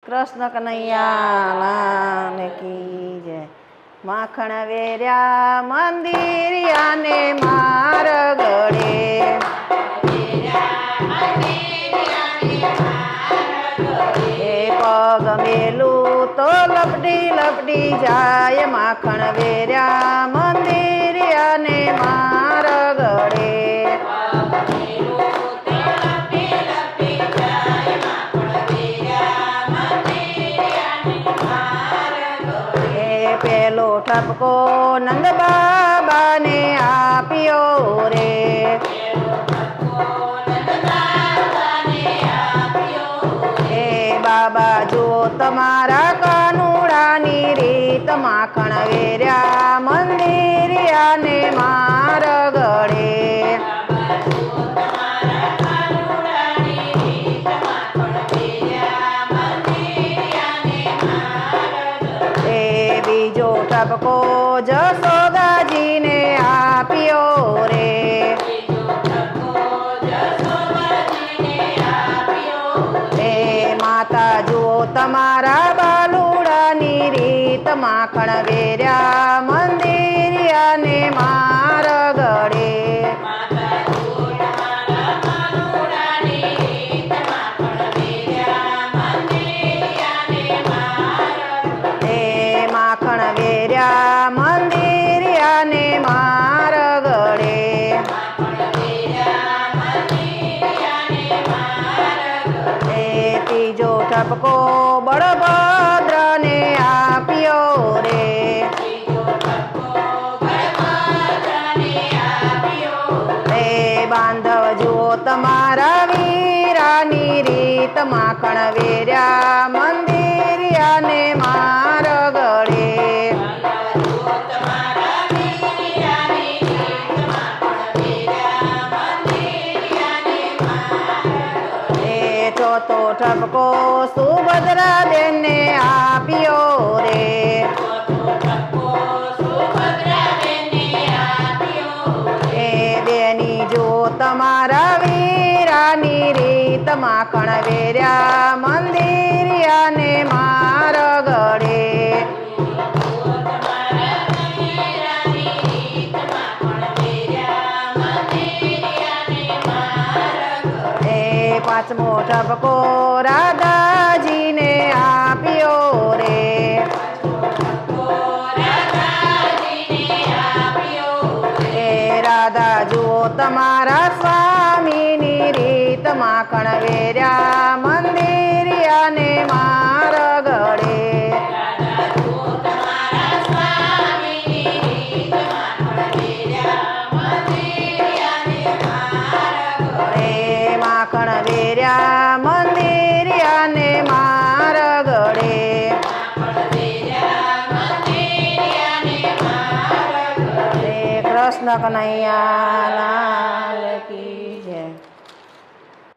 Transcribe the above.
કૃષ્ણ કનૈયા લાલ કી જય। માખણ વેર્યા મંદિરિયાને માર ગળે, એ પગ મેલું તો લપટી લપટી જાય। માખણ વેર્યા મંદિરિયાને માર ગળે, પેલો ઠપકો નંદ બાબાને આપ્યો રે, હે બાબા જો તમારા કાનુડાની રીત। માખણ વેર્યા મંદિરિયાને માર ગળે, બીજો ઠપકો જશોદાજીને આપ્યો રે, હે માતા જુઓ તમારા બાલુડાની રીત। માખણ વેર્યા મંદિરિયાને માર ગળે, માખણ વેર્યા મંદિરિયાને માર ગળે, ત્રીજો ઠપકો બળભદ્રને આપ્યો રે, બાંધવ જુઓ તમારા વીરાની રીત। માખણ વેર્યા મંદિરિયાને માર ગળે, ચોથો ઠપકો સુભદ્રા બેનને આપ્યો રે, બેની જો તમારા વીરાની રીત। માખણ વેર્યા મંદિરિયાને માર ગળે, પાંચમો ઠપકો રાધાજીને આપ્યો રે, રાધા જુઓ તમારા સ્વામીની રીત। માખણ વેર્યા મંદિરિયાને માર ગળે, માખણ વેર્યા મંદિરિયાને માર ગળે, કૃષ્ણ કનૈયા લાલ કી।